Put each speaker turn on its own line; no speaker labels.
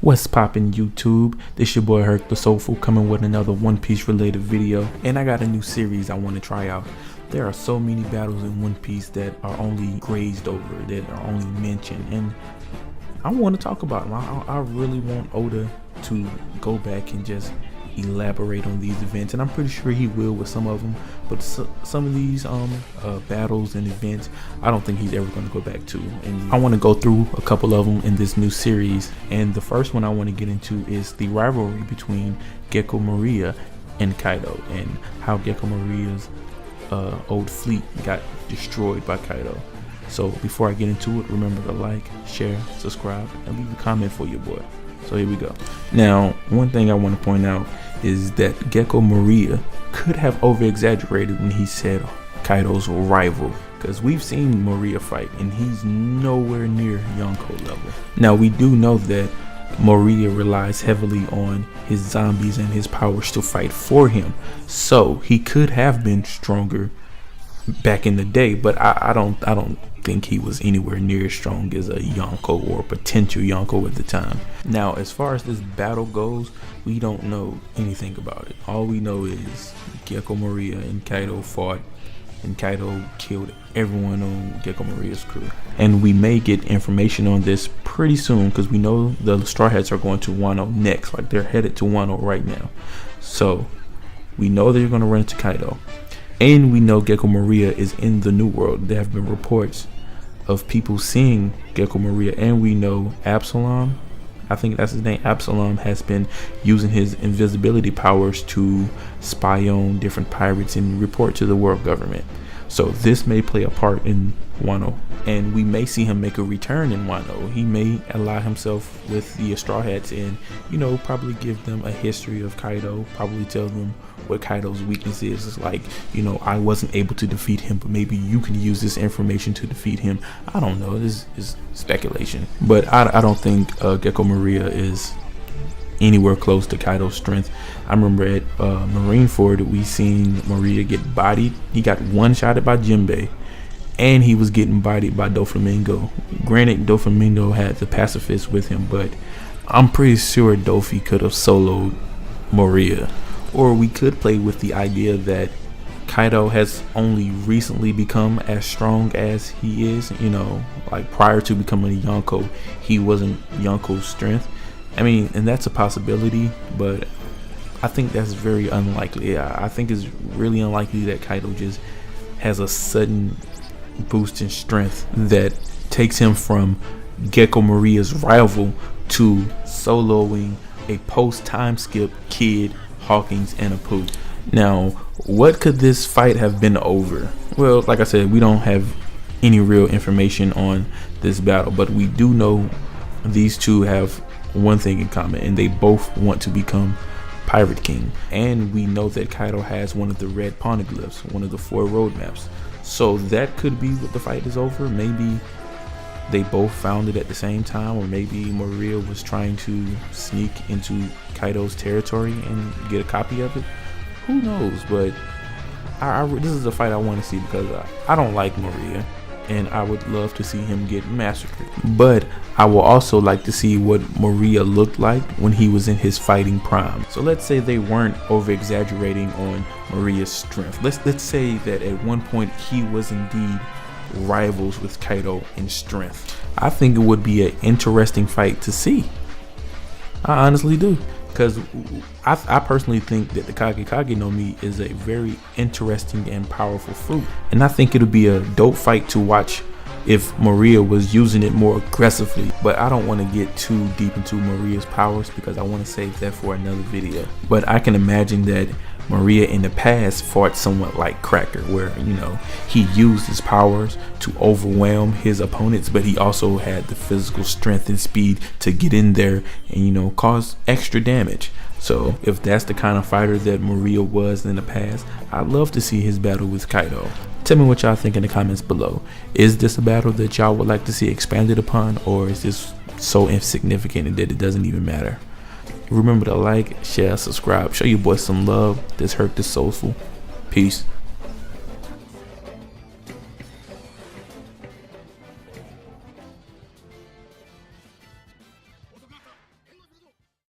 What's poppin' YouTube? This your boy Herc the Soulful coming with another One Piece related video, and I got a new series I want to try out. There are so many battles in One Piece that are only grazed over, that are only mentioned, and I want to talk about them. I really want Oda to go back and just elaborate on these events, and I'm pretty sure he will with some of them, but some of these battles and events I don't think he's ever going to go back to, and I want to go through a couple of them in this new series. And the first one I want to get into is the rivalry between Gecko Moriah and Kaido, and how Gecko Moriah's old fleet got destroyed by Kaido. So before I get into it, remember to like, share, subscribe, and leave a comment for your boy. So here we go. Now, one thing I want to point out is that Gecko Moriah could have over-exaggerated when he said Kaido's rival, because we've seen Moriah fight and he's nowhere near Yonko level. Now, we do know that Moriah relies heavily on his zombies and his powers to fight for him, so he could have been stronger back in the day, but I don't think he was anywhere near as strong as a Yonko or potential Yonko at the time. Now, as far as this battle goes, we don't know anything about it. All we know is Gecko Moriah and Kaido fought, and Kaido killed everyone on Gecko Moriah's crew. And we may get information on this pretty soon, because we know the Straw Hats are going to Wano next. Like, they're headed to Wano right now. So we know they're going to run into Kaido. And we know Gecko Moriah is in the New World. There have been reports of people seeing Gecko Moriah, and we know Absalom, I think that's his name, Absalom, has been using his invisibility powers to spy on different pirates and report to the world government. So this may play a part in Wano, and we may see him make a return in Wano. He may ally himself with the Straw Hats and, you know, probably give them a history of Kaido, probably tell them what Kaido's weakness is. It's like, you know, I wasn't able to defeat him, but maybe you can use this information to defeat him. I don't know, this is speculation, but I don't think Gecko Moriah is anywhere close to Kaido's strength. I remember at Marineford, we seen Moriah get bodied. He got one-shotted by Jinbei, and he was getting bodied by Doflamingo. Granted, Doflamingo had the pacifist with him, but I'm pretty sure Dofi could have soloed Moriah. Or we could play with the idea that Kaido has only recently become as strong as he is. You know, like prior to becoming a Yonko, he wasn't Yonko's strength. I mean, and that's a possibility, but I think that's very unlikely. I think it's really unlikely that Kaido just has a sudden boost in strength that takes him from Gecko Moriah's rival to soloing a post-time skip Kid, Hawkins, and Apu. Now, what could this fight have been over? Well, like I said, we don't have any real information on this battle, but we do know these two have one thing in common, and they both want to become Pirate King. And we know that Kaido has one of the red poneglyphs, one of the 4 roadmaps. So that could be what the fight is over. Maybe they both found it at the same time, or maybe Moriah was trying to sneak into Kaido's territory and get a copy of it. Who knows? But this is a fight I want to see, because I don't like Moriah, and I would love to see him get massacred. But I will also like to see what Moriah looked like when he was in his fighting prime. So let's say they weren't over exaggerating on Moriah's strength. Let's say that at one point he was indeed rivals with Kaido in strength. I think it would be an interesting fight to see. I honestly do, because I personally think that the Kage no Mi is a very interesting and powerful fruit, and I think it'll be a dope fight to watch if Moriah was using it more aggressively. But I don't want to get too deep into Moriah's powers, because I want to save that for another video. But I can imagine that Moriah in the past fought somewhat like Cracker, where, you know, he used his powers to overwhelm his opponents, but he also had the physical strength and speed to get in there and, you know, cause extra damage. So if that's the kind of fighter that Moriah was in the past, I'd love to see his battle with Kaido. Tell me what y'all think in the comments below. Is this a battle that y'all would like to see expanded upon, or is this so insignificant that it doesn't even matter? Remember to like, share, subscribe, show your boy some love. This Herc the Soulful. Peace.